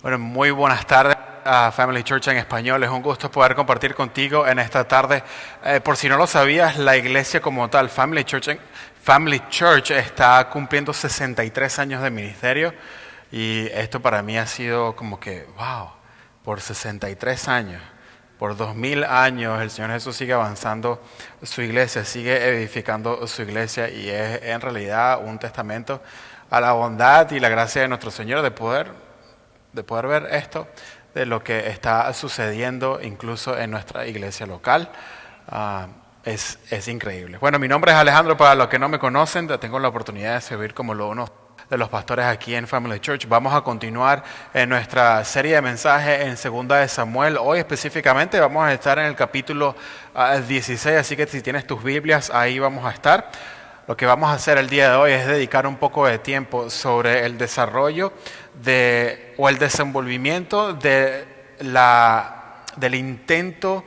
Bueno, muy buenas tardes a Family Church en español. Es un gusto poder compartir contigo en esta tarde. Por si no lo sabías, la iglesia como tal, Family Church está cumpliendo 63 años de ministerio y esto para mí ha sido como que, wow, por 63 años, por 2000 años el Señor Jesús sigue avanzando su iglesia, sigue edificando su iglesia y es en realidad un testamento a la bondad y la gracia de nuestro Señor de poder ver esto, de lo que está sucediendo incluso en nuestra iglesia local. Es increíble. Bueno, mi nombre es Alejandro, para los que no me conocen, tengo la oportunidad de servir como uno de los pastores aquí en Family Church. Vamos a continuar en nuestra serie de mensajes en 2 de Samuel. Hoy específicamente vamos a estar en el capítulo 16, así que si tienes tus Biblias, ahí vamos a estar. Lo que vamos a hacer el día de hoy es dedicar un poco de tiempo sobre el desarrollo o el desenvolvimiento del intento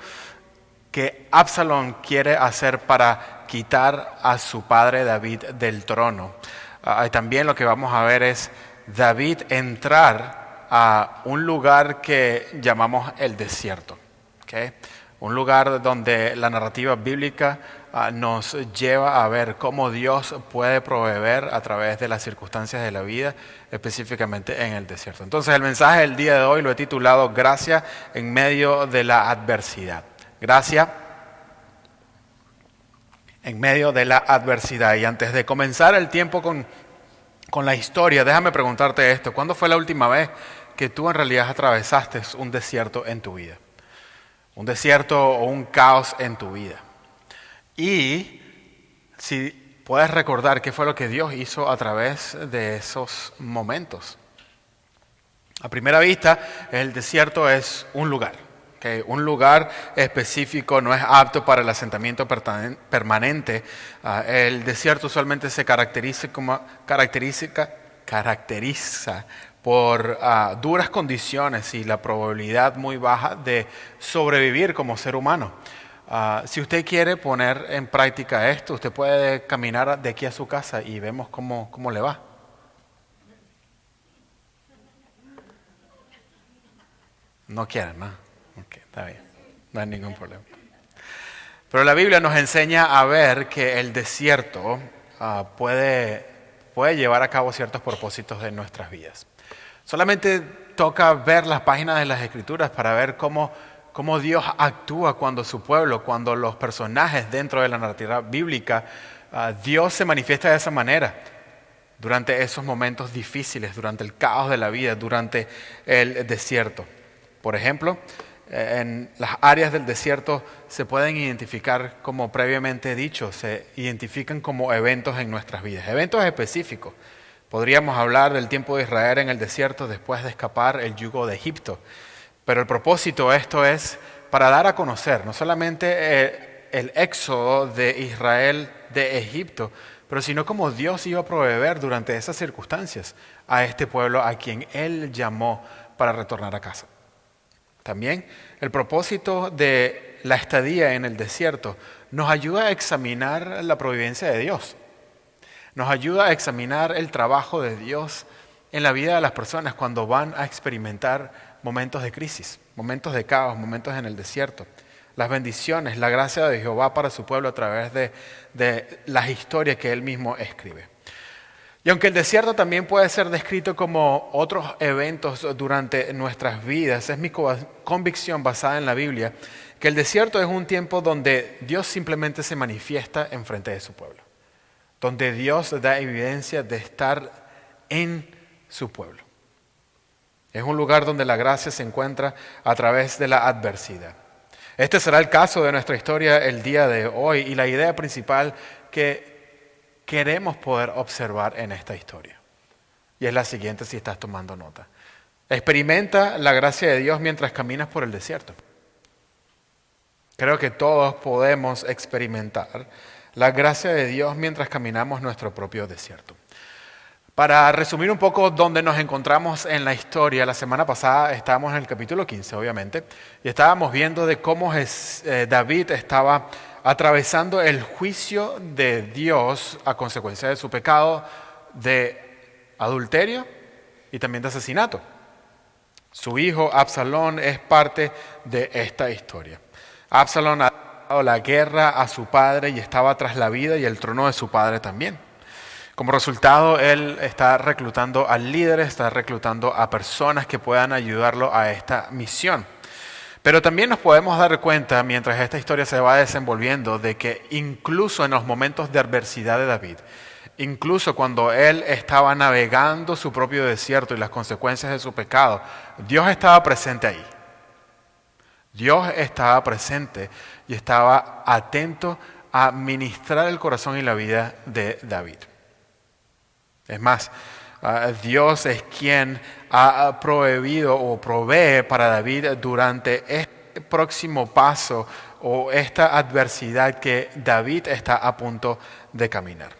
que Absalón quiere hacer para quitar a su padre David del trono. También lo que vamos a ver es David entrar a un lugar que llamamos el desierto, ¿okay? Un lugar donde la narrativa bíblica nos lleva a ver cómo Dios puede proveer a través de las circunstancias de la vida, específicamente en el desierto. Entonces el mensaje del día de hoy lo he titulado Gracia en medio de la adversidad. Gracia en medio de la adversidad. Y antes de comenzar el tiempo con la historia, déjame preguntarte esto. ¿Cuándo fue la última vez que tú en realidad atravesaste un desierto en tu vida? Un desierto o un caos en tu vida. Y si puedes recordar qué fue lo que Dios hizo a través de esos momentos. A primera vista, el desierto es un lugar. ¿Okay? Un lugar específico, no es apto para el asentamiento permanente. El desierto usualmente se caracteriza por duras condiciones y la probabilidad muy baja de sobrevivir como ser humano. Si usted quiere poner en práctica esto, usted puede caminar de aquí a su casa y vemos cómo le va. No quieren, ¿no? Ok, está bien, no hay ningún problema. Pero la Biblia nos enseña a ver que el desierto puede llevar a cabo ciertos propósitos de nuestras vidas. Solamente toca ver las páginas de las Escrituras para ver cómo Dios actúa cuando su pueblo, cuando los personajes dentro de la narrativa bíblica, Dios se manifiesta de esa manera durante esos momentos difíciles, durante el caos de la vida, durante el desierto. Por ejemplo, en las áreas del desierto se pueden identificar, como previamente he dicho, se identifican como eventos en nuestras vidas, eventos específicos. Podríamos hablar del tiempo de Israel en el desierto después de escapar el yugo de Egipto. Pero el propósito de esto es para dar a conocer no solamente el éxodo de Israel de Egipto, pero sino cómo Dios iba a proveer durante esas circunstancias a este pueblo a quien Él llamó para retornar a casa. También el propósito de la estadía en el desierto nos ayuda a examinar la providencia de Dios. Nos ayuda a examinar el trabajo de Dios en la vida de las personas cuando van a experimentar momentos de crisis, momentos de caos, momentos en el desierto. Las bendiciones, la gracia de Jehová para su pueblo a través de las historias que Él mismo escribe. Y aunque el desierto también puede ser descrito como otros eventos durante nuestras vidas, es mi convicción basada en la Biblia que el desierto es un tiempo donde Dios simplemente se manifiesta enfrente de su pueblo, donde Dios da evidencia de estar en su pueblo. Es un lugar donde la gracia se encuentra a través de la adversidad. Este será el caso de nuestra historia el día de hoy y la idea principal que queremos poder observar en esta historia. Y es la siguiente si estás tomando nota. Experimenta la gracia de Dios mientras caminas por el desierto. Creo que todos podemos experimentar la gracia de Dios mientras caminamos nuestro propio desierto. Para resumir un poco dónde nos encontramos en la historia, la semana pasada estábamos en el capítulo 15, obviamente, y estábamos viendo de cómo David estaba atravesando el juicio de Dios a consecuencia de su pecado de adulterio y también de asesinato. Su hijo Absalón es parte de esta historia. Absalón ha dado la guerra a su padre y estaba tras la vida y el trono de su padre también. Como resultado, él está reclutando a líderes, está reclutando a personas que puedan ayudarlo a esta misión. Pero también nos podemos dar cuenta, mientras esta historia se va desenvolviendo, de que incluso en los momentos de adversidad de David, incluso cuando él estaba navegando su propio desierto y las consecuencias de su pecado, Dios estaba presente ahí. Dios estaba presente y estaba atento a ministrar el corazón y la vida de David. Es más, Dios es quien ha proveído o provee para David durante este próximo paso o esta adversidad que David está a punto de caminar.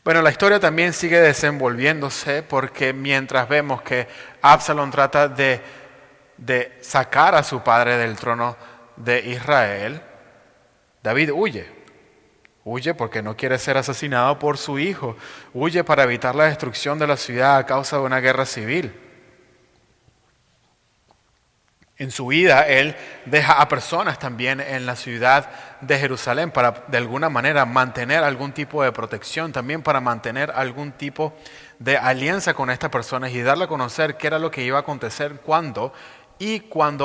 Bueno, la historia también sigue desenvolviéndose porque mientras vemos que Absalón trata de sacar a su padre del trono de Israel, David huye. Huye porque no quiere ser asesinado por su hijo. Huye para evitar la destrucción de la ciudad a causa de una guerra civil. En su huida, él deja a personas también en la ciudad de Jerusalén para de alguna manera mantener algún tipo de protección, también para mantener algún tipo de alianza con estas personas y darle a conocer qué era lo que iba a acontecer cuando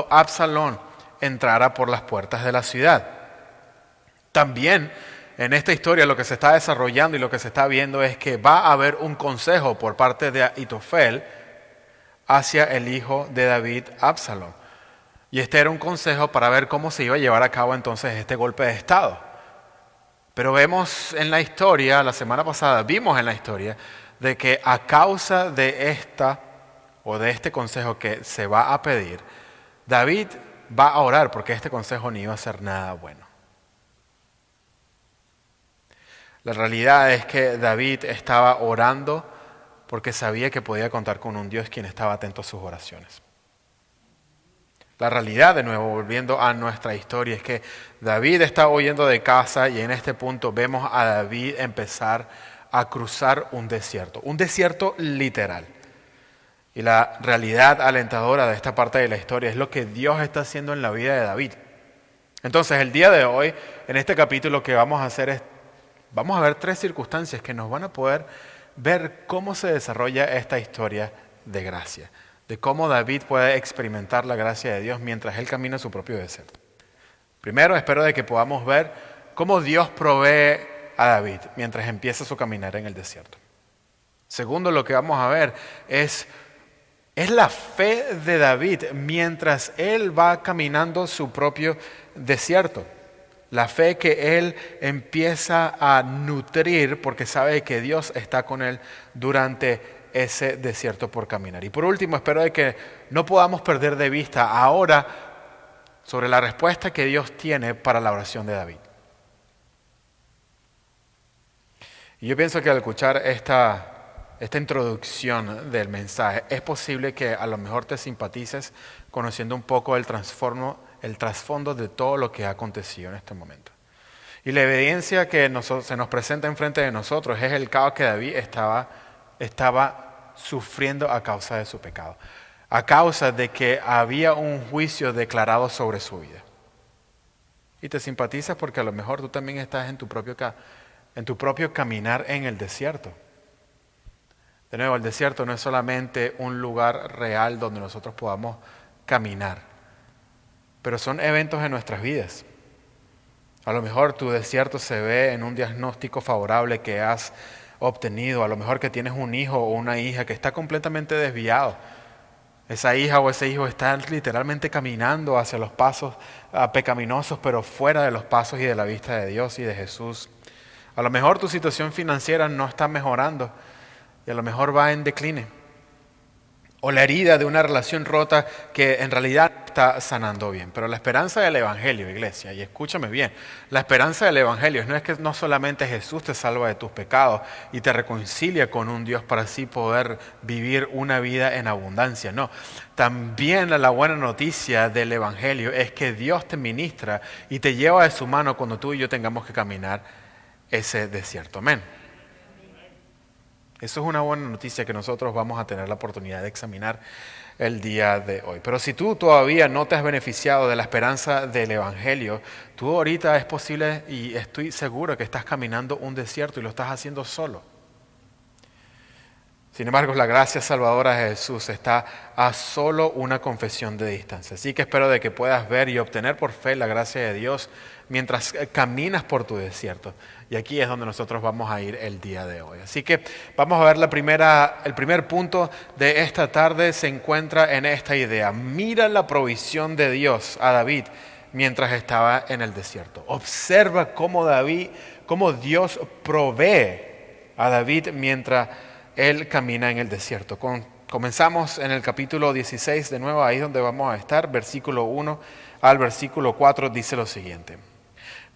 Absalón entrara por las puertas de la ciudad. También en esta historia lo que se está desarrollando y lo que se está viendo es que va a haber un consejo por parte de Ahitofel hacia el hijo de David, Absalón. Y este era un consejo para ver cómo se iba a llevar a cabo entonces este golpe de estado. Pero vemos en la historia, la semana pasada vimos en la historia, de que a causa de este consejo que se va a pedir, David va a orar porque este consejo ni iba a ser nada bueno. La realidad es que David estaba orando porque sabía que podía contar con un Dios quien estaba atento a sus oraciones. La realidad, de nuevo, volviendo a nuestra historia, es que David está huyendo de casa y en este punto vemos a David empezar a cruzar un desierto literal. Y la realidad alentadora de esta parte de la historia es lo que Dios está haciendo en la vida de David. Entonces, el día de hoy, en este capítulo que vamos a hacer es vamos a ver 3 circunstancias que nos van a poder ver cómo se desarrolla esta historia de gracia, de cómo David puede experimentar la gracia de Dios mientras él camina su propio desierto. Primero, espero de que podamos ver cómo Dios provee a David mientras empieza su caminar en el desierto. Segundo, lo que vamos a ver es la fe de David mientras él va caminando su propio desierto. La fe que él empieza a nutrir porque sabe que Dios está con él durante ese desierto por caminar. Y por último, espero de que no podamos perder de vista ahora sobre la respuesta que Dios tiene para la oración de David. Y yo pienso que al escuchar esta introducción del mensaje, es posible que a lo mejor te simpatices conociendo un poco el trasfondo de todo lo que ha acontecido en este momento. Y la evidencia que se nos presenta enfrente de nosotros es el caos que David estaba sufriendo a causa de su pecado, a causa de que había un juicio declarado sobre su vida. Y te simpatizas porque a lo mejor tú también estás en tu propio caminar en el desierto. De nuevo, el desierto no es solamente un lugar real donde nosotros podamos caminar, pero son eventos en nuestras vidas. A lo mejor tu desierto se ve en un diagnóstico favorable que has obtenido, a lo mejor que tienes un hijo o una hija que está completamente desviado. Esa hija o ese hijo está literalmente caminando hacia los pasos pecaminosos, pero fuera de los pasos y de la vista de Dios y de Jesús. A lo mejor tu situación financiera no está mejorando y a lo mejor va en decline. O la herida de una relación rota que en realidad está sanando bien. Pero la esperanza del Evangelio, iglesia, y escúchame bien, la esperanza del Evangelio no es que no solamente Jesús te salva de tus pecados y te reconcilia con un Dios para así poder vivir una vida en abundancia. No, también la buena noticia del Evangelio es que Dios te ministra y te lleva de su mano cuando tú y yo tengamos que caminar ese desierto. Amén. Eso es una buena noticia que nosotros vamos a tener la oportunidad de examinar el día de hoy. Pero si tú todavía no te has beneficiado de la esperanza del Evangelio, tú ahorita es posible y estoy seguro que estás caminando un desierto y lo estás haciendo solo. Sin embargo, la gracia salvadora de Jesús está a solo una confesión de distancia. Así que espero de que puedas ver y obtener por fe la gracia de Dios mientras caminas por tu desierto. Y aquí es donde nosotros vamos a ir el día de hoy. Así que vamos a ver el primer punto de esta tarde se encuentra en esta idea. Mira la provisión de Dios a David mientras estaba en el desierto. Observa cómo Dios provee a David mientras él camina en el desierto. Comenzamos en el capítulo 16, de nuevo ahí donde vamos a estar, versículo 1 al versículo 4 dice lo siguiente.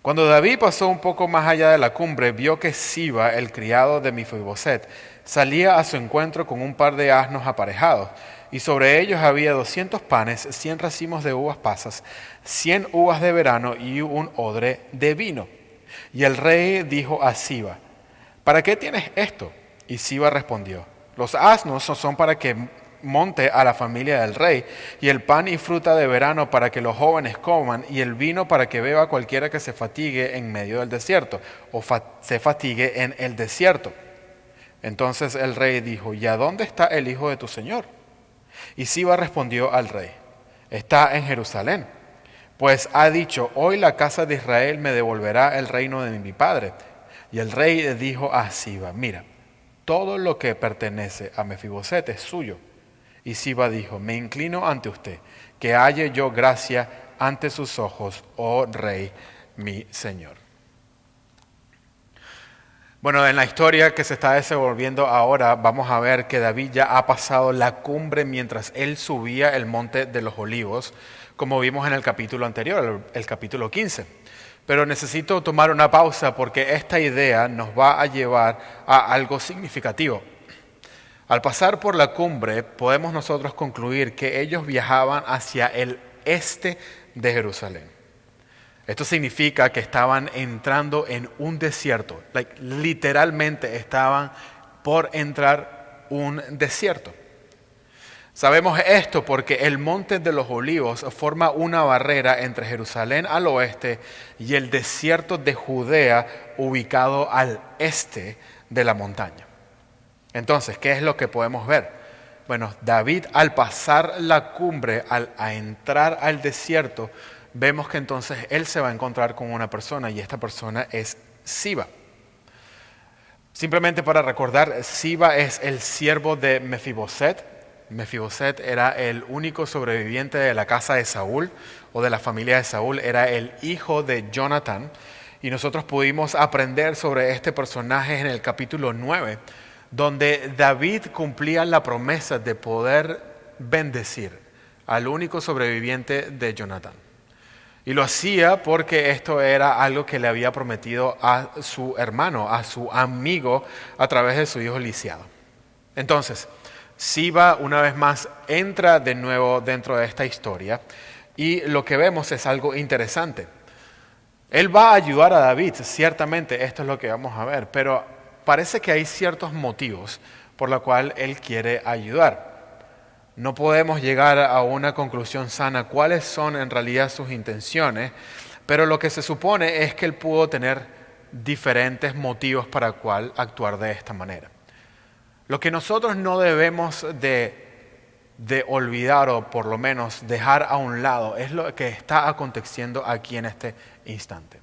Cuando David pasó un poco más allá de la cumbre, vio que Siba, el criado de Mefiboset, salía a su encuentro con un par de asnos aparejados, y sobre ellos había 200 panes, 100 racimos de uvas pasas, 100 uvas de verano y un odre de vino. Y el rey dijo a Siba, ¿para qué tienes esto? Y Siba respondió, los asnos son para que monte a la familia del rey, y el pan y fruta de verano para que los jóvenes coman, y el vino para que beba cualquiera que se fatigue en medio del desierto, o se fatigue en el desierto. Entonces el rey dijo, ¿y a dónde está el hijo de tu señor? Y Siba respondió al rey, está en Jerusalén, pues ha dicho, hoy la casa de Israel me devolverá el reino de mi padre. Y el rey dijo a Siba, mira, todo lo que pertenece a Mefiboset es suyo. Y Siba dijo, me inclino ante usted, que halle yo gracia ante sus ojos, oh rey, mi señor. Bueno, en la historia que se está desenvolviendo ahora, vamos a ver que David ya ha pasado la cumbre mientras él subía el monte de los olivos, como vimos en el capítulo anterior, el capítulo 15. Pero necesito tomar una pausa porque esta idea nos va a llevar a algo significativo. Al pasar por la cumbre, podemos nosotros concluir que ellos viajaban hacia el este de Jerusalén. Esto significa que estaban entrando en un desierto. Literalmente estaban por entrar un desierto. Sabemos esto porque el monte de los olivos forma una barrera entre Jerusalén al oeste y el desierto de Judea ubicado al este de la montaña. Entonces, ¿qué es lo que podemos ver? Bueno, David al pasar la cumbre, a entrar al desierto, vemos que entonces él se va a encontrar con una persona y esta persona es Siba. Simplemente para recordar, Siba es el siervo de Mefiboset. Mefiboset era el único sobreviviente de la casa de Saúl o de la familia de Saúl, era el hijo de Jonatán y nosotros pudimos aprender sobre este personaje en el capítulo 9, donde David cumplía la promesa de poder bendecir al único sobreviviente de Jonatán. Y lo hacía porque esto era algo que le había prometido a su hermano, a su amigo, a través de su hijo Lisiado. Entonces, Siba una vez más entra de nuevo dentro de esta historia y lo que vemos es algo interesante. Él va a ayudar a David, ciertamente esto es lo que vamos a ver, pero parece que hay ciertos motivos por los cuales él quiere ayudar. No podemos llegar a una conclusión sana cuáles son en realidad sus intenciones, pero lo que se supone es que él pudo tener diferentes motivos para cual actuar de esta manera. Lo que nosotros no debemos de olvidar o por lo menos dejar a un lado es lo que está aconteciendo aquí en este instante.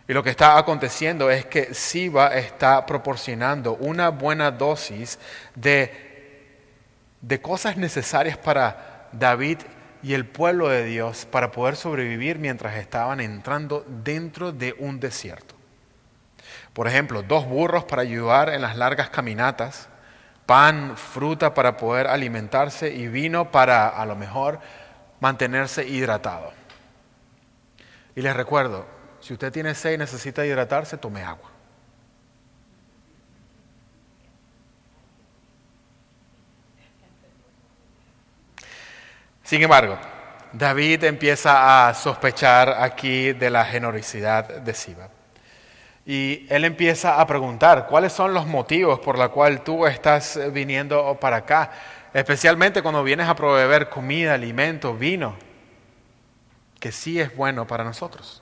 Y lo que está aconteciendo es que Siba está proporcionando una buena dosis de cosas necesarias para David y el pueblo de Dios para poder sobrevivir mientras estaban entrando dentro de un desierto. Por ejemplo, 2 burros para ayudar en las largas caminatas, pan, fruta para poder alimentarse y vino para a lo mejor mantenerse hidratado. Y les recuerdo, si usted tiene sed y necesita hidratarse, tome agua. Sin embargo, David empieza a sospechar aquí de la generosidad de Siba. Y él empieza a preguntar, ¿cuáles son los motivos por los cuales tú estás viniendo para acá? Especialmente cuando vienes a proveer comida, alimento, vino, que sí es bueno para nosotros.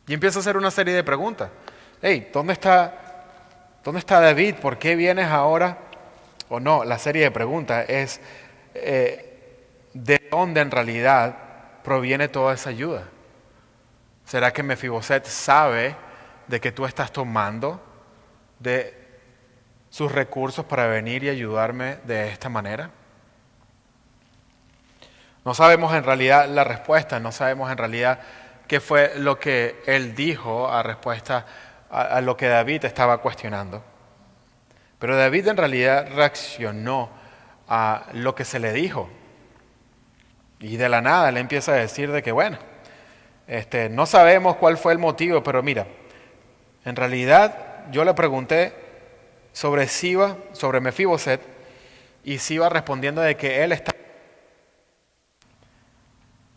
Y empieza a hacer una serie de preguntas. Hey, ¿dónde está David? ¿Por qué vienes ahora? O no, la serie de preguntas es ¿de dónde en realidad proviene toda esa ayuda? ¿Será que Mefiboset sabe de que tú estás tomando de sus recursos para venir y ayudarme de esta manera? No sabemos en realidad la respuesta, no sabemos en realidad qué fue lo que él dijo a respuesta a lo que David estaba cuestionando. Pero David en realidad reaccionó a lo que se le dijo. Y de la nada le empieza a decir de que, bueno, no sabemos cuál fue el motivo, pero mira, en realidad yo le pregunté sobre Siba, sobre Mefiboset, y Siba respondiendo de que él está,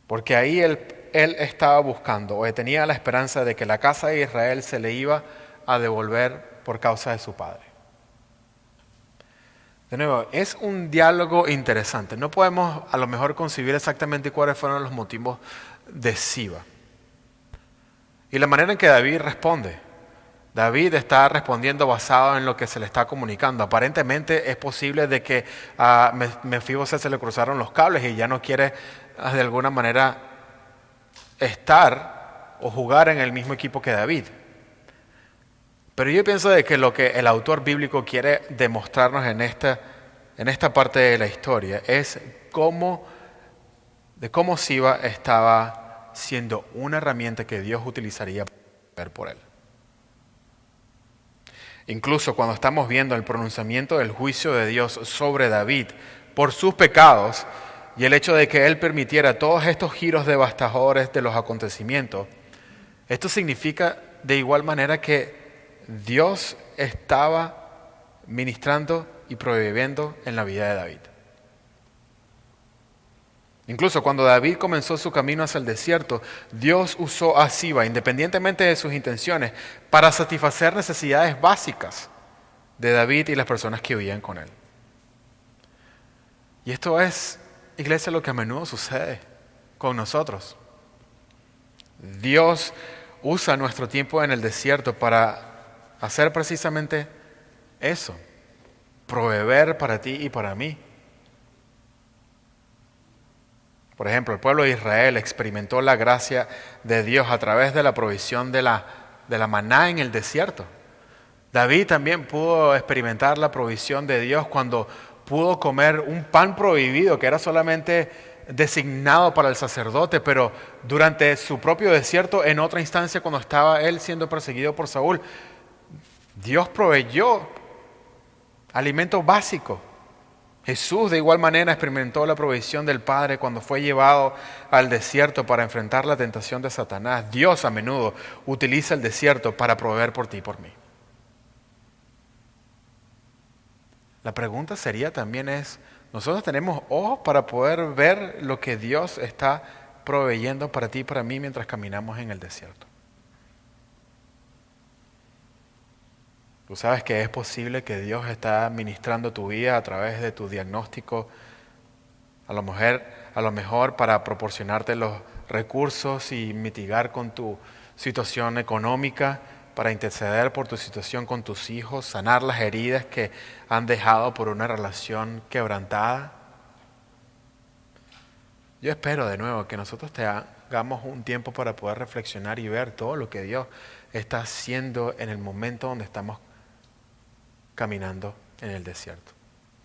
porque ahí él estaba buscando, o tenía la esperanza de que la casa de Israel se le iba a devolver por causa de su padre. De nuevo, es un diálogo interesante. No podemos a lo mejor concebir exactamente cuáles fueron los motivos de Siba. Y la manera en que David responde. David está respondiendo basado en lo que se le está comunicando. Aparentemente es posible de que a Mefiboset se le cruzaron los cables y ya no quiere de alguna manera estar o jugar en el mismo equipo que David. Pero yo pienso de que lo que el autor bíblico quiere demostrarnos en esta parte de la historia es cómo Siba estaba siendo una herramienta que Dios utilizaría para ver por él. Incluso cuando estamos viendo el pronunciamiento del juicio de Dios sobre David por sus pecados y el hecho de que él permitiera todos estos giros devastadores de los acontecimientos, esto significa de igual manera que Dios estaba ministrando y proveyendo en la vida de David. Incluso cuando David comenzó su camino hacia el desierto, Dios usó a Siba, independientemente de sus intenciones, para satisfacer necesidades básicas de David y las personas que vivían con él. Y esto es, iglesia, lo que a menudo sucede con nosotros. Dios usa nuestro tiempo en el desierto para hacer precisamente eso, proveer para ti y para mí. Por ejemplo, el pueblo de Israel experimentó la gracia de Dios a través de la provisión de la maná en el desierto. David también pudo experimentar la provisión de Dios cuando pudo comer un pan prohibido que era solamente designado para el sacerdote, pero durante su propio desierto, en otra instancia, cuando estaba él siendo perseguido por Saúl, Dios proveyó alimento básico. Jesús de igual manera experimentó la provisión del Padre cuando fue llevado al desierto para enfrentar la tentación de Satanás. Dios a menudo utiliza el desierto para proveer por ti y por mí. La pregunta sería también es, ¿nosotros tenemos ojos para poder ver lo que Dios está proveyendo para ti y para mí mientras caminamos en el desierto? Tú sabes que es posible que Dios está ministrando tu vida a través de tu diagnóstico, a lo mejor para proporcionarte los recursos y mitigar con tu situación económica, para interceder por tu situación con tus hijos, sanar las heridas que han dejado por una relación quebrantada. Yo espero de nuevo que nosotros hagamos un tiempo para poder reflexionar y ver todo lo que Dios está haciendo en el momento donde estamos caminando en el desierto,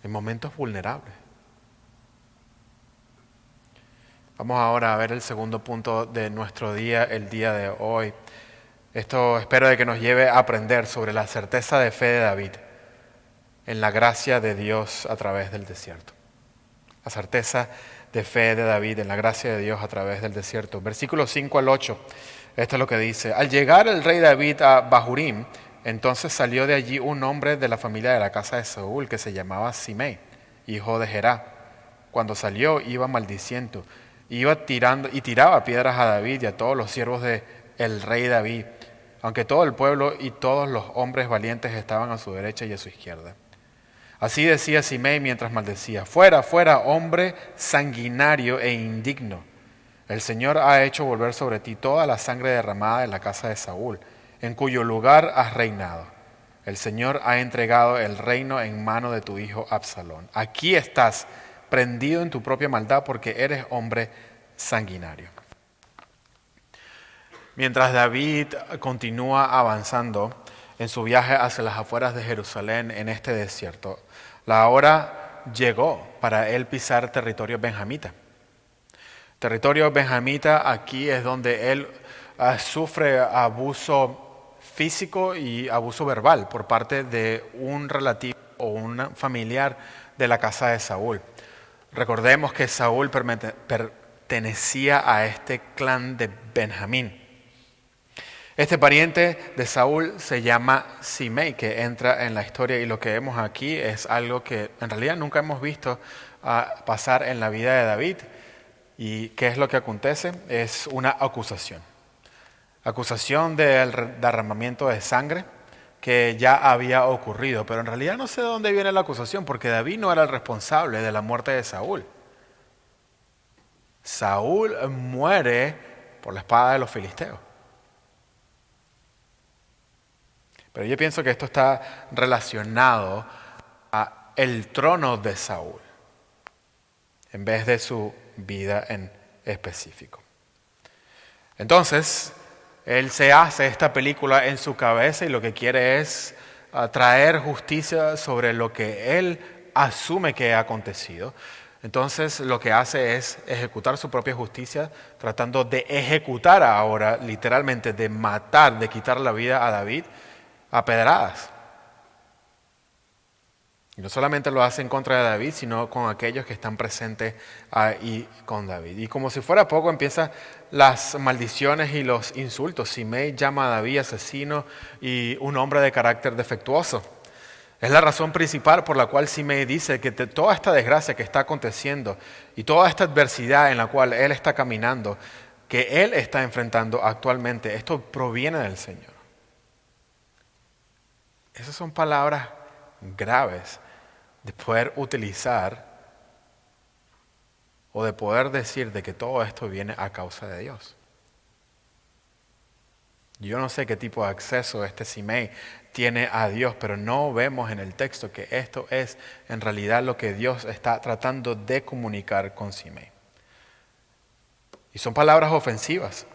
en momentos vulnerables. Vamos ahora a ver el segundo punto de nuestro día, el día de hoy. Esto espero de que nos lleve a aprender sobre la certeza de fe de David en la gracia de Dios a través del desierto. La certeza de fe de David en la gracia de Dios a través del desierto. Versículos 5 al 8, esto es lo que dice. Al llegar el rey David a Bahurim, entonces salió de allí un hombre de la familia de la casa de Saúl que se llamaba Simei, hijo de Gerá. Cuando salió iba maldiciendo, tiraba piedras a David y a todos los siervos de el rey David, aunque todo el pueblo y todos los hombres valientes estaban a su derecha y a su izquierda. Así decía Simei mientras maldecía: fuera, fuera, hombre sanguinario e indigno. El Señor ha hecho volver sobre ti toda la sangre derramada en la casa de Saúl, en cuyo lugar has reinado. El Señor ha entregado el reino en mano de tu hijo Absalón. Aquí estás, prendido en tu propia maldad, porque eres hombre sanguinario. Mientras David continúa avanzando en su viaje hacia las afueras de Jerusalén en este desierto, la hora llegó para él pisar territorio benjamita. Territorio benjamita, aquí es donde él sufre abuso físico y abuso verbal por parte de un relativo o un familiar de la casa de Saúl. Recordemos que Saúl pertenecía a este clan de Benjamín. Este pariente de Saúl se llama Simei, que entra en la historia, y lo que vemos aquí es algo que en realidad nunca hemos visto pasar en la vida de David. ¿Y qué es lo que acontece? Es una acusación. Acusación del derramamiento de sangre que ya había ocurrido, pero en realidad no sé de dónde viene la acusación, porque David no era el responsable de la muerte de Saúl. Saúl muere por la espada de los filisteos. Pero yo pienso que esto está relacionado a el trono de Saúl, en vez de su vida en específico. Entonces, él se hace esta película en su cabeza y lo que quiere es traer justicia sobre lo que él asume que ha acontecido. Entonces, lo que hace es ejecutar su propia justicia, tratando de ejecutar ahora, literalmente, de matar, de quitar la vida a David a pedradas. Y no solamente lo hace en contra de David, sino con aquellos que están presentes ahí con David. Y como si fuera poco, empiezan las maldiciones y los insultos. Simei llama a David asesino y un hombre de carácter defectuoso. Es la razón principal por la cual Simei dice que toda esta desgracia que está aconteciendo y toda esta adversidad en la cual él está caminando, que él está enfrentando actualmente, esto proviene del Señor. Esas son palabras graves de poder utilizar o de poder decir de que todo esto viene a causa de Dios. Yo no sé qué tipo de acceso este Simei tiene a Dios, pero no vemos en el texto que esto es en realidad lo que Dios está tratando de comunicar con Simei. Y son palabras ofensivas,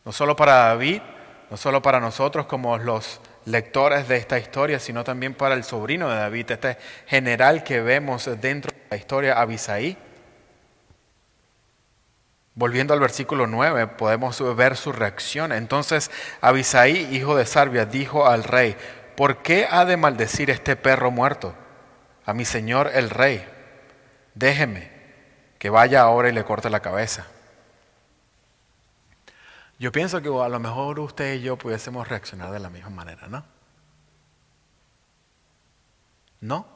no solo para David, no solo para nosotros como los lectores de esta historia, sino también para el sobrino de David, este general que vemos dentro de la historia, Abisai. Volviendo al versículo 9, podemos ver su reacción. Entonces Abisai, hijo de Sarbia, dijo al rey: ¿por qué ha de maldecir este perro muerto a mi señor el rey? Déjeme que vaya ahora y le corte la cabeza. Yo pienso que a lo mejor usted y yo pudiésemos reaccionar de la misma manera, ¿no? ¿No?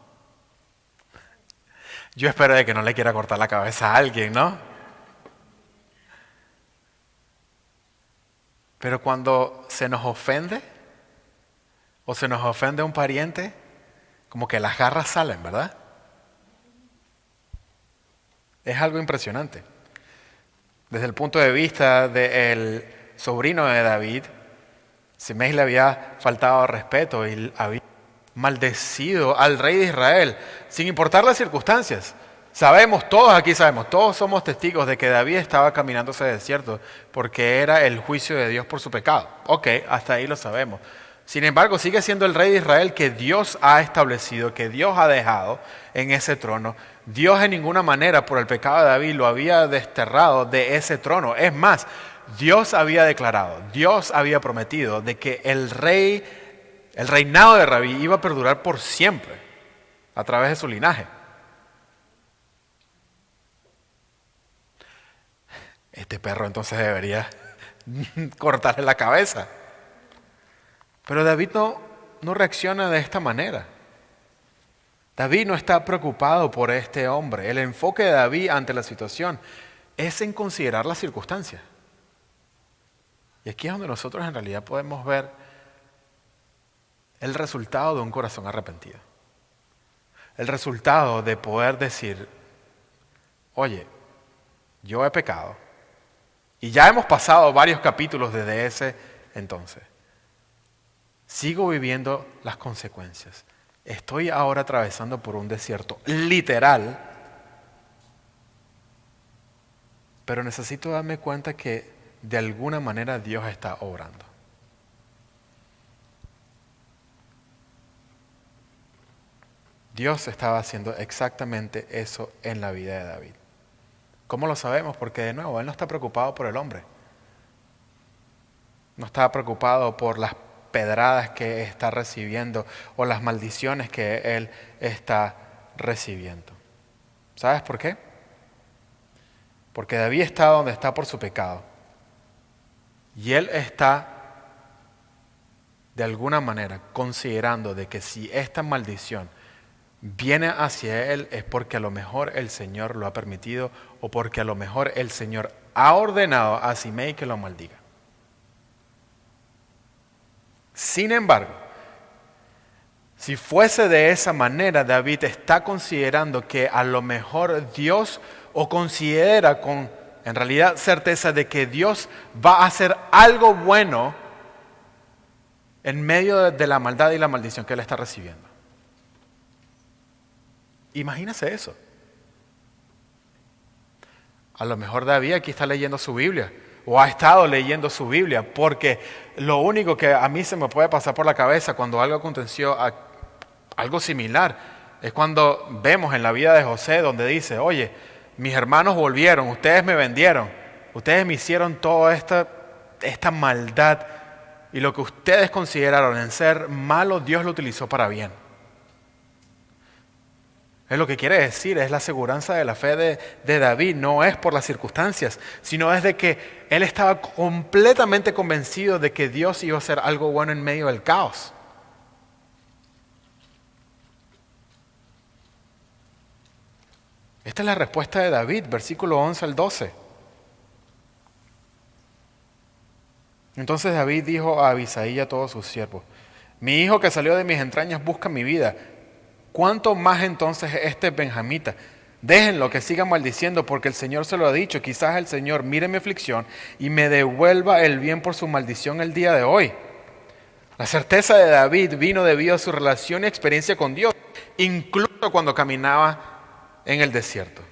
Yo espero de que no le quiera cortar la cabeza a alguien, ¿no? Pero cuando se nos ofende o se nos ofende a un pariente, como que las garras salen, ¿verdad? Es algo impresionante. Desde el punto de vista del sobrino de David, Simei le había faltado respeto y había maldecido al rey de Israel, sin importar las circunstancias. Sabemos, todos aquí sabemos, todos somos testigos de que David estaba caminando ese desierto porque era el juicio de Dios por su pecado. Ok, hasta ahí lo sabemos. Sin embargo, sigue siendo el rey de Israel que Dios ha establecido, que Dios ha dejado en ese trono. Dios en ninguna manera por el pecado de David lo había desterrado de ese trono. Es más, Dios había declarado, Dios había prometido de que el reinado de David iba a perdurar por siempre a través de su linaje. Este perro entonces debería cortarle la cabeza. Pero David no reacciona de esta manera. David no está preocupado por este hombre. El enfoque de David ante la situación es en considerar las circunstancias. Y aquí es donde nosotros en realidad podemos ver el resultado de un corazón arrepentido. El resultado de poder decir, oye, yo he pecado. Y ya hemos pasado varios capítulos desde ese entonces. Sigo viviendo las consecuencias. Estoy ahora atravesando por un desierto literal, pero necesito darme cuenta que de alguna manera Dios está obrando. Dios estaba haciendo exactamente eso en la vida de David. ¿Cómo lo sabemos? Porque de nuevo, Él no está preocupado por el hombre. No está preocupado por las pedradas que está recibiendo o las maldiciones que Él está recibiendo. ¿Sabes por qué? Porque David está donde está por su pecado. Y Él está, de alguna manera, considerando de que si esta maldición viene hacia él es porque a lo mejor el Señor lo ha permitido o porque a lo mejor el Señor ha ordenado a Simei que lo maldiga. Sin embargo, si fuese de esa manera, David está considerando que a lo mejor Dios o considera con en realidad certeza de que Dios va a hacer algo bueno en medio de la maldad y la maldición que él está recibiendo. Imagínese eso. A lo mejor David aquí está leyendo su Biblia o ha estado leyendo su Biblia porque lo único que a mí se me puede pasar por la cabeza cuando algo aconteció, algo similar, es cuando vemos en la vida de José donde dice, oye, mis hermanos volvieron, ustedes me vendieron, ustedes me hicieron toda esta maldad y lo que ustedes consideraron en ser malo, Dios lo utilizó para bien. Es lo que quiere decir, es la aseguranza de la fe de David, no es por las circunstancias, sino es de que él estaba completamente convencido de que Dios iba a hacer algo bueno en medio del caos. Esta es la respuesta de David, versículo 11 al 12. Entonces David dijo a Abisai y a todos sus siervos, mi hijo que salió de mis entrañas busca mi vida. ¿Cuánto más entonces este benjamita? Déjenlo que siga maldiciendo porque el Señor se lo ha dicho. Quizás el Señor mire mi aflicción y me devuelva el bien por su maldición el día de hoy. La certeza de David vino debido a su relación y experiencia con Dios, incluso cuando caminaba en el desierto.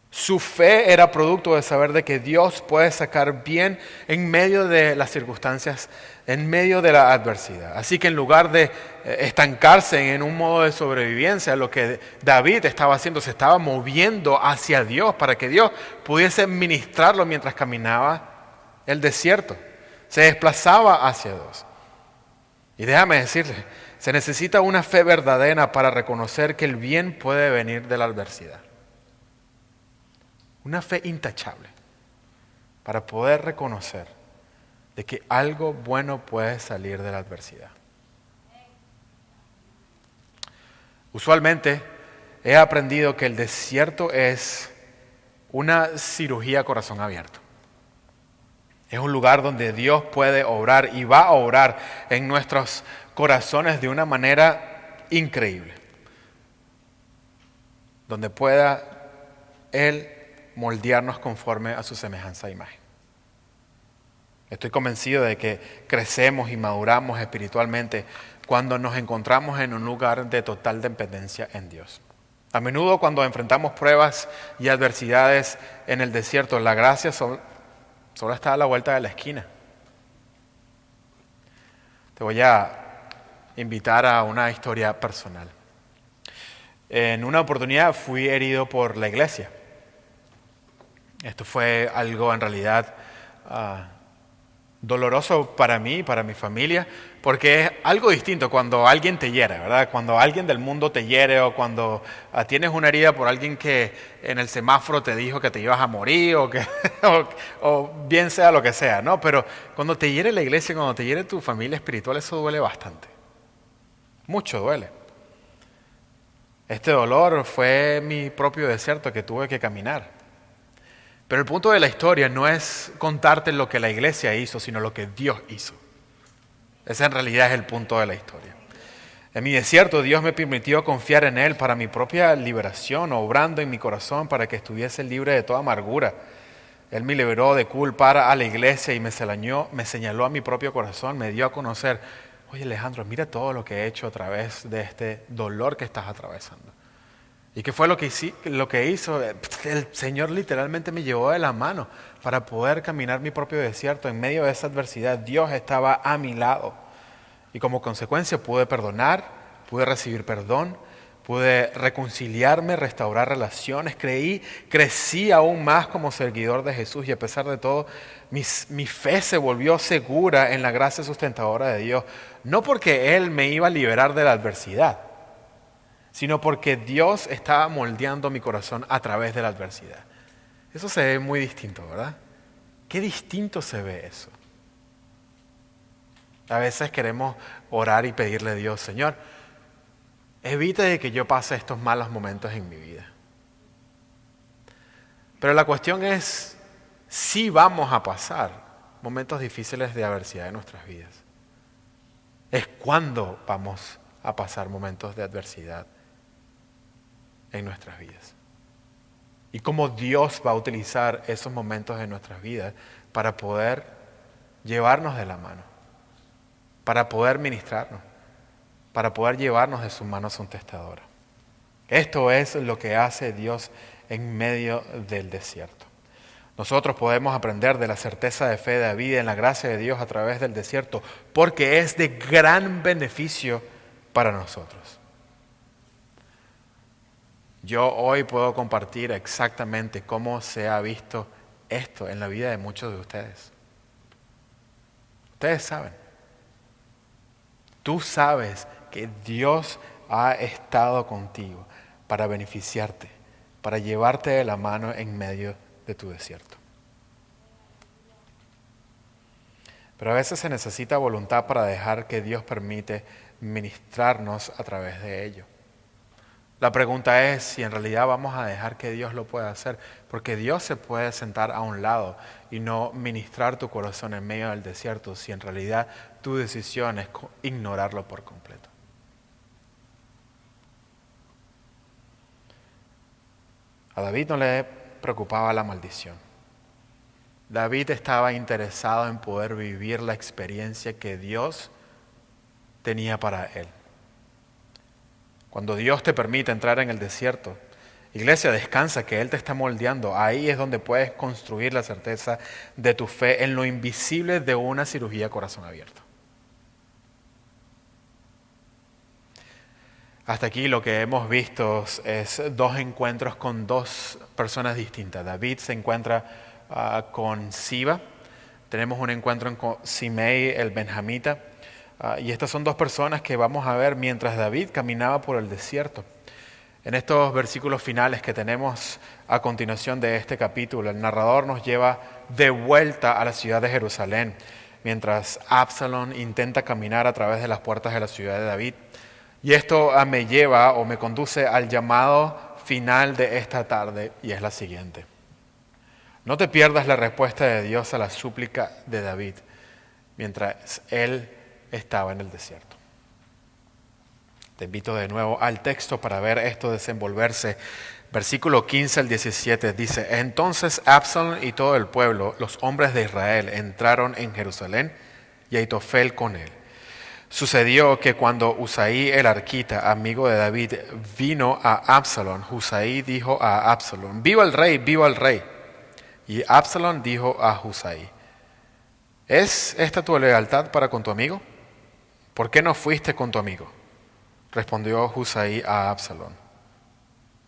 Su fe era producto de saber de que Dios puede sacar bien en medio de las circunstancias, en medio de la adversidad. Así que en lugar de estancarse en un modo de sobrevivencia, lo que David estaba haciendo, se estaba moviendo hacia Dios para que Dios pudiese ministrarlo mientras caminaba el desierto. Se desplazaba hacia Dios. Y déjame decirle, se necesita una fe verdadera para reconocer que el bien puede venir de la adversidad. Una fe intachable para poder reconocer de que algo bueno puede salir de la adversidad. Usualmente he aprendido que el desierto es una cirugía a corazón abierto. Es un lugar donde Dios puede obrar y va a obrar en nuestros corazones de una manera increíble. Donde pueda Él moldearnos conforme a su semejanza e imagen. Estoy convencido de que crecemos y maduramos espiritualmente cuando nos encontramos en un lugar de total dependencia en Dios. A menudo cuando enfrentamos pruebas y adversidades en el desierto, la gracia solo está a la vuelta de la esquina. Te voy a invitar a una historia personal. En una oportunidad fui herido por la iglesia. Esto fue algo en realidad doloroso para mí y para mi familia, porque es algo distinto cuando alguien te hiere, ¿verdad? Cuando alguien del mundo te hiere o cuando tienes una herida por alguien que en el semáforo te dijo que te ibas a morir o bien sea lo que sea, ¿no? Pero cuando te hiere la iglesia, cuando te hiere tu familia espiritual, eso duele bastante. Mucho duele. Este dolor fue mi propio desierto que tuve que caminar. Pero el punto de la historia no es contarte lo que la iglesia hizo, sino lo que Dios hizo. Ese en realidad es el punto de la historia. En mi desierto Dios me permitió confiar en Él para mi propia liberación, obrando en mi corazón para que estuviese libre de toda amargura. Él me liberó de culpar a la iglesia y me señaló a mi propio corazón, me dio a conocer, oye Alejandro, mira todo lo que he hecho a través de este dolor que estás atravesando. ¿Y qué fue lo que hizo? El Señor literalmente me llevó de la mano para poder caminar mi propio desierto. En medio de esa adversidad, Dios estaba a mi lado. Y como consecuencia pude perdonar, pude recibir perdón, pude reconciliarme, restaurar relaciones, crecí aún más como seguidor de Jesús y a pesar de todo, mi fe se volvió segura en la gracia sustentadora de Dios. No porque Él me iba a liberar de la adversidad, sino porque Dios estaba moldeando mi corazón a través de la adversidad. Eso se ve muy distinto, ¿verdad? Qué distinto se ve eso. A veces queremos orar y pedirle a Dios, Señor, evita de que yo pase estos malos momentos en mi vida. Pero la cuestión es, si vamos a pasar momentos difíciles de adversidad en nuestras vidas. Es cuando vamos a pasar momentos de adversidad en nuestras vidas. Y cómo Dios va a utilizar esos momentos en nuestras vidas para poder llevarnos de la mano, para poder ministrarnos, para poder llevarnos de sus manos a un testador. Esto es lo que hace Dios en medio del desierto. Nosotros podemos aprender de la certeza de fe de David en la gracia de Dios a través del desierto, porque es de gran beneficio para nosotros. Yo hoy puedo compartir exactamente cómo se ha visto esto en la vida de muchos de ustedes. Ustedes saben. Tú sabes que Dios ha estado contigo para beneficiarte, para llevarte de la mano en medio de tu desierto. Pero a veces se necesita voluntad para dejar que Dios permite ministrarnos a través de ello. La pregunta es si en realidad vamos a dejar que Dios lo pueda hacer, porque Dios se puede sentar a un lado y no ministrar tu corazón en medio del desierto si en realidad tu decisión es ignorarlo por completo. A David no le preocupaba la maldición. David estaba interesado en poder vivir la experiencia que Dios tenía para él. Cuando Dios te permite entrar en el desierto, iglesia, descansa que Él te está moldeando. Ahí es donde puedes construir la certeza de tu fe en lo invisible de una cirugía corazón abierto. Hasta aquí lo que hemos visto es dos encuentros con dos personas distintas. David se encuentra con Siba. Tenemos un encuentro con Simei, el benjamita. Y estas son dos personas que vamos a ver mientras David caminaba por el desierto. En estos versículos finales que tenemos a continuación de este capítulo, el narrador nos lleva de vuelta a la ciudad de Jerusalén, mientras Absalón intenta caminar a través de las puertas de la ciudad de David. Y esto me lleva o me conduce al llamado final de esta tarde, y es la siguiente. No te pierdas la respuesta de Dios a la súplica de David, mientras él estaba en el desierto. Te invito de nuevo al texto para ver esto desenvolverse. Versículo 15 al 17 dice: Entonces Absalón y todo el pueblo, los hombres de Israel, entraron en Jerusalén y Ahitofel con él. Sucedió que cuando Husai el arquita, amigo de David, vino a Absalón, Husai dijo a Absalón: ¡Viva el rey, viva el rey! Y Absalón dijo a Husai: ¿Es esta tu lealtad para con tu amigo? ¿Por qué no fuiste con tu amigo? Respondió Husai a Absalón: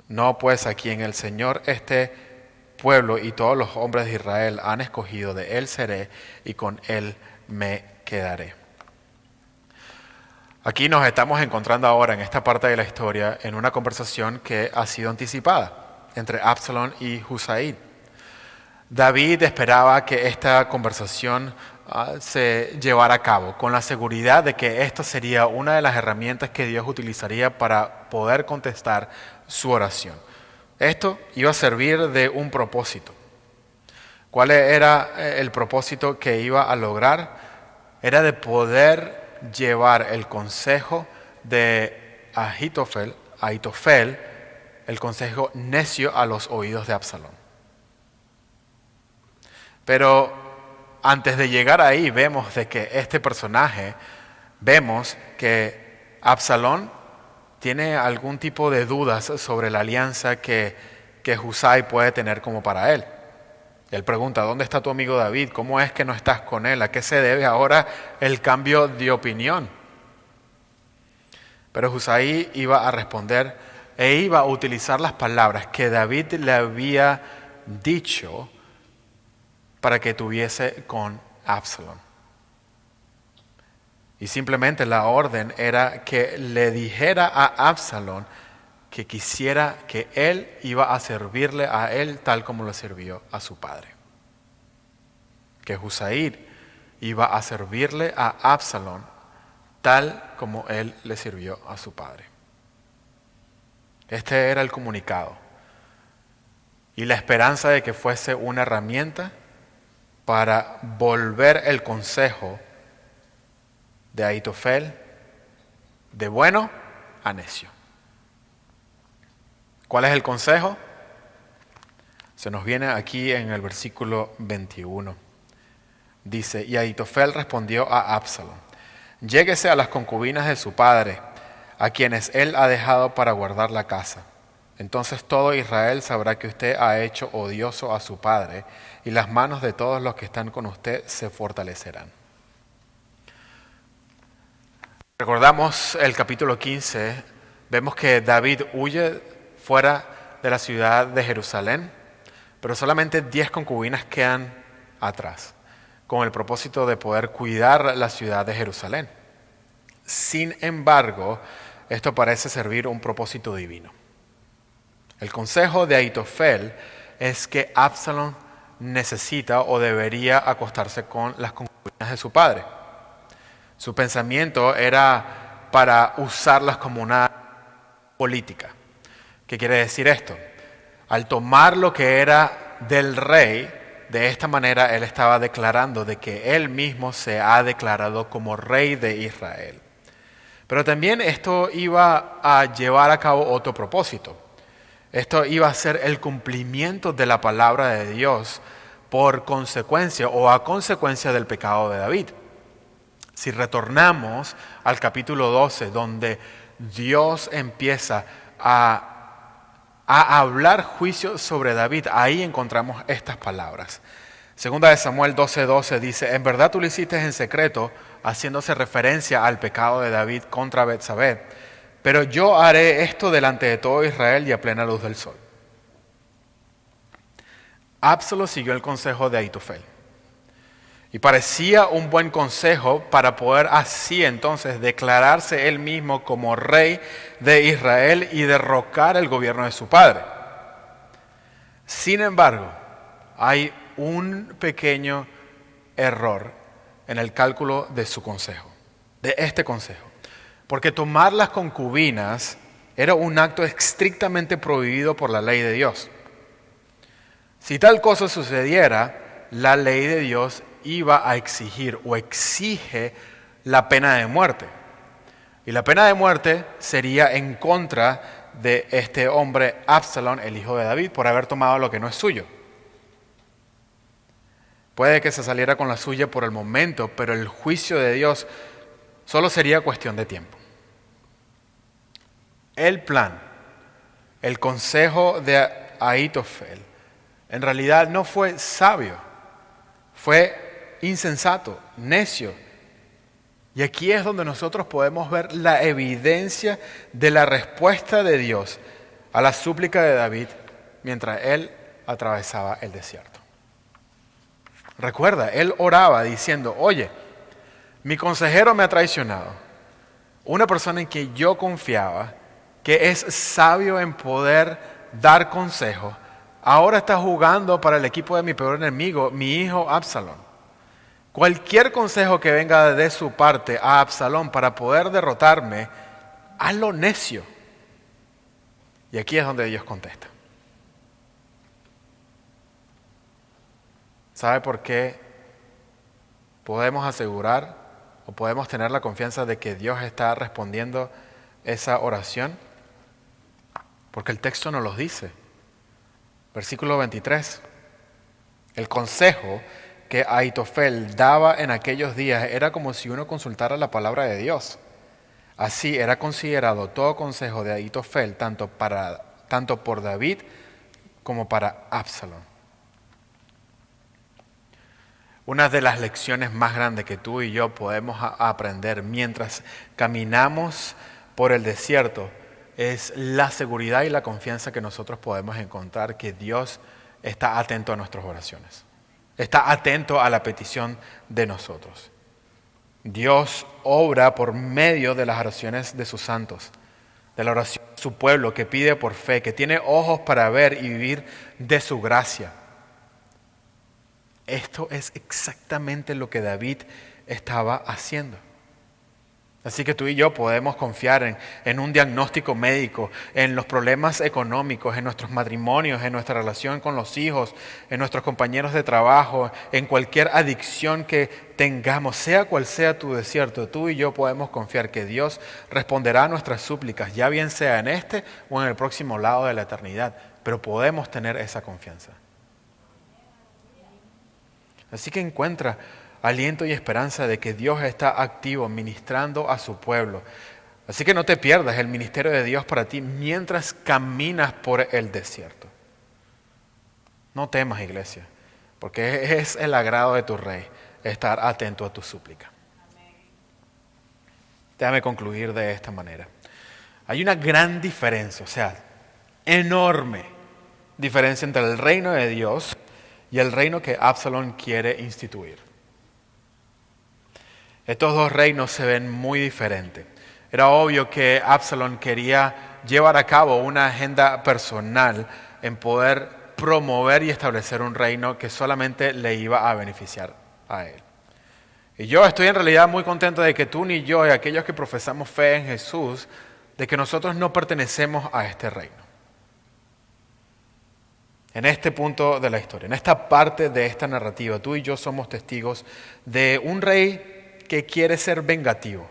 No, pues a quien el Señor este pueblo y todos los hombres de Israel han escogido, de él seré y con él me quedaré. Aquí nos estamos encontrando ahora en esta parte de la historia en una conversación que ha sido anticipada entre Absalón y Husai. David esperaba que esta conversación se llevara a cabo con la seguridad de que esto sería una de las herramientas que Dios utilizaría para poder contestar su oración. Esto iba a servir de un propósito. ¿Cuál era el propósito que iba a lograr? Era de poder llevar el consejo de Ahitofel, el consejo necio, a los oídos de Absalón. Pero antes de llegar ahí vemos de que este personaje, vemos que Absalón tiene algún tipo de dudas sobre la alianza que Husai puede tener como para él. Él pregunta, ¿dónde está tu amigo David? ¿Cómo es que no estás con él? ¿A qué se debe ahora el cambio de opinión? Pero Husai iba a responder e iba a utilizar las palabras que David le había dicho para que tuviese con Absalón. Y simplemente la orden era que le dijera a Absalón que quisiera que él iba a servirle a él tal como lo sirvió a su padre. Que Husai iba a servirle a Absalón tal como él le sirvió a su padre. Este era el comunicado. Y la esperanza de que fuese una herramienta para volver el consejo de Ahitofel de bueno a necio. ¿Cuál es el consejo? Se nos viene aquí en el versículo 21. Dice, y Ahitofel respondió a Absalón, lléguese a las concubinas de su padre, a quienes él ha dejado para guardar la casa. Entonces todo Israel sabrá que usted ha hecho odioso a su padre, y las manos de todos los que están con usted se fortalecerán. Recordamos el capítulo 15, vemos que David huye fuera de la ciudad de Jerusalén, pero solamente 10 concubinas quedan atrás, con el propósito de poder cuidar la ciudad de Jerusalén. Sin embargo, esto parece servir un propósito divino. El consejo de Ahitofel es que Absalón necesita o debería acostarse con las concubinas de su padre. Su pensamiento era para usarlas como una política. ¿Qué quiere decir esto? Al tomar lo que era del rey, de esta manera él estaba declarando de que él mismo se ha declarado como rey de Israel. Pero también esto iba a llevar a cabo otro propósito. Esto iba a ser el cumplimiento de la palabra de Dios por consecuencia o a consecuencia del pecado de David. Si retornamos al capítulo 12, donde Dios empieza a hablar juicio sobre David, ahí encontramos estas palabras. Segunda de Samuel 12:12 dice, en verdad tú lo hiciste en secreto, haciéndose referencia al pecado de David contra Betsabé, pero yo haré esto delante de todo Israel y a plena luz del sol. Absalón siguió el consejo de Ahitofel. Y parecía un buen consejo para poder así entonces declararse él mismo como rey de Israel y derrocar el gobierno de su padre. Sin embargo, hay un pequeño error en el cálculo de su consejo, de este consejo. Porque tomar las concubinas era un acto estrictamente prohibido por la ley de Dios. Si tal cosa sucediera, la ley de Dios iba a exigir o exige la pena de muerte. Y la pena de muerte sería en contra de este hombre Absalón, el hijo de David, por haber tomado lo que no es suyo. Puede que se saliera con la suya por el momento, pero el juicio de Dios solo sería cuestión de tiempo. El plan, el consejo de Ahitofel, en realidad no fue sabio, fue insensato, necio. Y aquí es donde nosotros podemos ver la evidencia de la respuesta de Dios a la súplica de David mientras él atravesaba el desierto. Recuerda, él oraba diciendo, oye, mi consejero me ha traicionado, una persona en que yo confiaba, que es sabio en poder dar consejo, ahora está jugando para el equipo de mi peor enemigo, mi hijo Absalón. Cualquier consejo que venga de su parte a Absalón para poder derrotarme, hazlo necio. Y aquí es donde Dios contesta. ¿Sabe por qué podemos asegurar o podemos tener la confianza de que Dios está respondiendo esa oración? Porque el texto nos lo dice. Versículo 23. El consejo que Ahitofel daba en aquellos días era como si uno consultara la palabra de Dios. Así era considerado todo consejo de Ahitofel, tanto por David como para Absalón. Una de las lecciones más grandes que tú y yo podemos aprender mientras caminamos por el desierto es la seguridad y la confianza que nosotros podemos encontrar que Dios está atento a nuestras oraciones. Está atento a la petición de nosotros. Dios obra por medio de las oraciones de sus santos, de la oración de su pueblo que pide por fe, que tiene ojos para ver y vivir de su gracia. Esto es exactamente lo que David estaba haciendo. Así que tú y yo podemos confiar en un diagnóstico médico, en los problemas económicos, en nuestros matrimonios, en nuestra relación con los hijos, en nuestros compañeros de trabajo, en cualquier adicción que tengamos, sea cual sea tu desierto. Tú y yo podemos confiar que Dios responderá a nuestras súplicas, ya bien sea en este o en el próximo lado de la eternidad, pero podemos tener esa confianza. Así que encuentra aliento y esperanza de que Dios está activo ministrando a su pueblo. Así que no te pierdas el ministerio de Dios para ti mientras caminas por el desierto. No temas, iglesia, porque es el agrado de tu Rey estar atento a tu súplica. Déjame concluir de esta manera. Hay una gran diferencia, o sea, enorme diferencia entre el reino de Dios y el reino que Absalón quiere instituir. Estos dos reinos se ven muy diferentes. Era obvio que Absalón quería llevar a cabo una agenda personal en poder promover y establecer un reino que solamente le iba a beneficiar a él. Y yo estoy en realidad muy contento de que tú ni yo y aquellos que profesamos fe en Jesús, de que nosotros no pertenecemos a este reino. En este punto de la historia, en esta parte de esta narrativa, tú y yo somos testigos de un rey que quiere ser vengativo,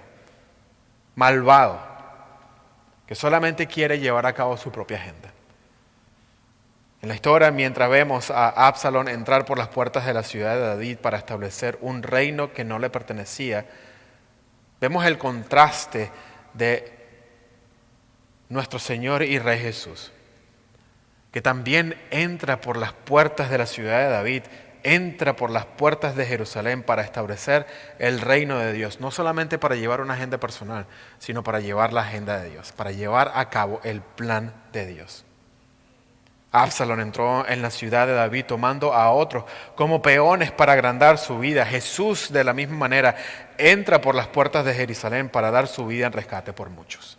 malvado, que solamente quiere llevar a cabo su propia agenda. En la historia, mientras vemos a Absalón entrar por las puertas de la ciudad de David para establecer un reino que no le pertenecía, vemos el contraste de nuestro Señor y Rey Jesús, que también entra por las puertas de la ciudad de David, entra por las puertas de Jerusalén para establecer el reino de Dios, no solamente para llevar una agenda personal, sino para llevar la agenda de Dios, para llevar a cabo el plan de Dios. Absalón entró en la ciudad de David tomando a otros como peones para agrandar su vida. Jesús, de la misma manera, entra por las puertas de Jerusalén para dar su vida en rescate por muchos.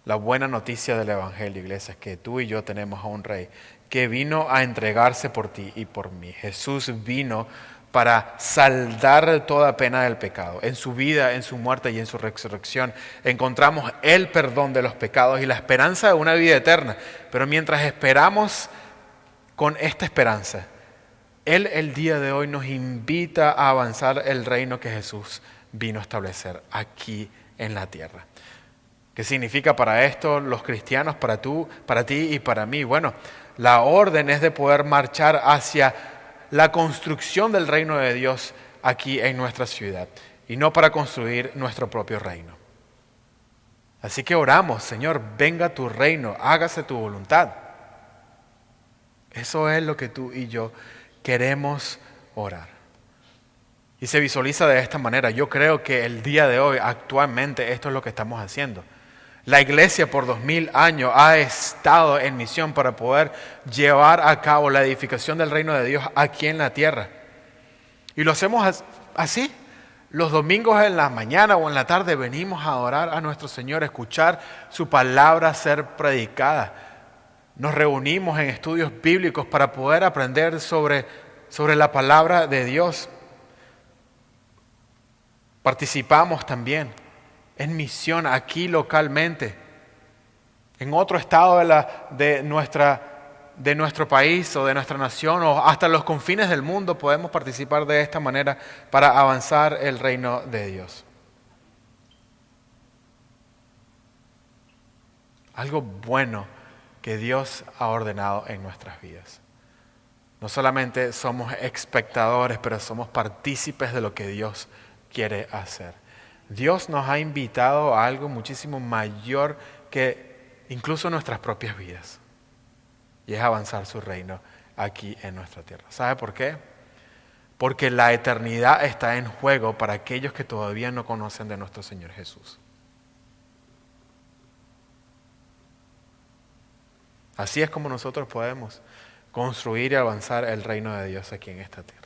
La buena noticia del Evangelio, iglesia, es que tú y yo tenemos a un Rey que vino a entregarse por ti y por mí. Jesús vino para saldar toda pena del pecado. En su vida, en su muerte y en su resurrección encontramos el perdón de los pecados y la esperanza de una vida eterna. Pero mientras esperamos con esta esperanza, Él el día de hoy nos invita a avanzar el reino que Jesús vino a establecer aquí en la tierra. ¿Qué significa para esto los cristianos, para ti y para mí? Bueno, la orden es de poder marchar hacia la construcción del reino de Dios aquí en nuestra ciudad y no para construir nuestro propio reino. Así que oramos, Señor, venga tu reino, hágase tu voluntad. Eso es lo que tú y yo queremos orar. Y se visualiza de esta manera. Yo creo que el día de hoy, actualmente, esto es lo que estamos haciendo. La iglesia por 2000 años ha estado en misión para poder llevar a cabo la edificación del reino de Dios aquí en la tierra. Y lo hacemos así. Los domingos en la mañana o en la tarde venimos a adorar a nuestro Señor, a escuchar su palabra ser predicada. Nos reunimos en estudios bíblicos para poder aprender sobre la palabra de Dios. Participamos también en misión aquí localmente, en otro estado de de nuestro país o de nuestra nación o hasta los confines del mundo podemos participar de esta manera para avanzar el reino de Dios. Algo bueno que Dios ha ordenado en nuestras vidas. No solamente somos espectadores, pero somos partícipes de lo que Dios quiere hacer. Dios nos ha invitado a algo muchísimo mayor que incluso nuestras propias vidas. Y es avanzar su reino aquí en nuestra tierra. ¿Sabe por qué? Porque la eternidad está en juego para aquellos que todavía no conocen de nuestro Señor Jesús. Así es como nosotros podemos construir y avanzar el reino de Dios aquí en esta tierra.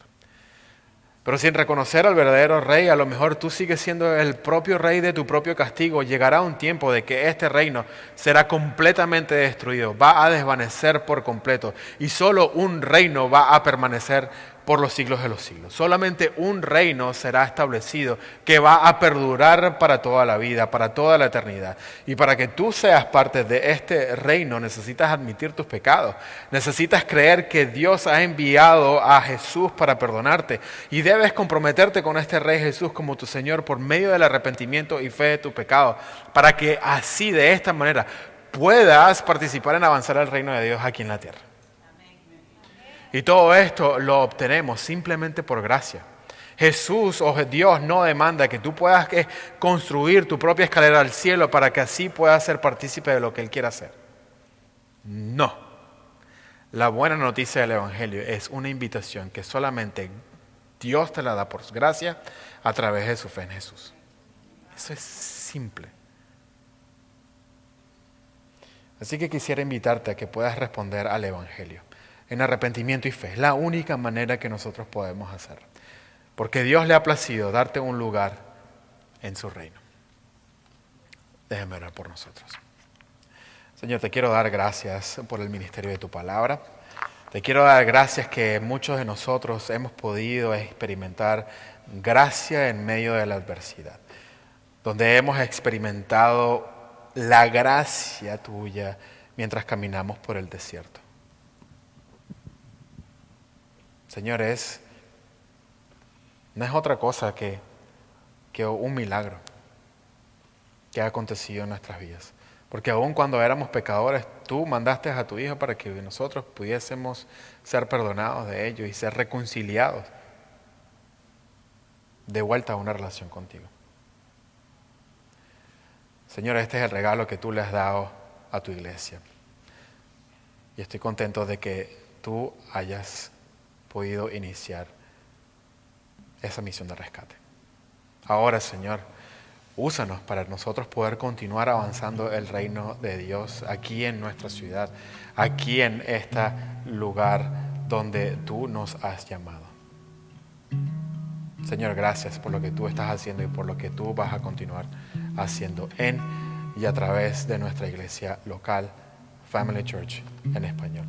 Pero sin reconocer al verdadero rey, a lo mejor tú sigues siendo el propio rey de tu propio castigo. Llegará un tiempo de que este reino será completamente destruido, va a desvanecer por completo y solo un reino va a permanecer por los siglos de los siglos. Solamente un reino será establecido que va a perdurar para toda la vida, para toda la eternidad. Y para que tú seas parte de este reino necesitas admitir tus pecados. Necesitas creer que Dios ha enviado a Jesús para perdonarte. Y debes comprometerte con este Rey Jesús como tu Señor por medio del arrepentimiento y fe de tu pecado. Para que así, de esta manera, puedas participar en avanzar el reino de Dios aquí en la tierra. Y todo esto lo obtenemos simplemente por gracia. Jesús o Dios no demanda que tú puedas construir tu propia escalera al cielo para que así puedas ser partícipe de lo que Él quiere hacer. No. La buena noticia del Evangelio es una invitación que solamente Dios te la da por gracia a través de su fe en Jesús. Eso es simple. Así que quisiera invitarte a que puedas responder al Evangelio en arrepentimiento y fe. Es la única manera que nosotros podemos hacer. Porque Dios le ha placido darte un lugar en su reino. Déjame orar por nosotros. Señor, te quiero dar gracias por el ministerio de tu palabra. Te quiero dar gracias que muchos de nosotros hemos podido experimentar gracia en medio de la adversidad. Donde hemos experimentado la gracia tuya mientras caminamos por el desierto. Señor, no es otra cosa que un milagro que ha acontecido en nuestras vidas. Porque aun cuando éramos pecadores, tú mandaste a tu Hijo para que nosotros pudiésemos ser perdonados de ello y ser reconciliados de vuelta a una relación contigo. Señor, este es el regalo que tú le has dado a tu iglesia. Y estoy contento de que tú hayas podido iniciar esa misión de rescate. Ahora, Señor, úsanos para nosotros poder continuar avanzando el reino de Dios aquí en nuestra ciudad, aquí en este lugar donde tú nos has llamado. Señor, gracias por lo que tú estás haciendo y por lo que tú vas a continuar haciendo en y a través de nuestra iglesia local, Family Church en español.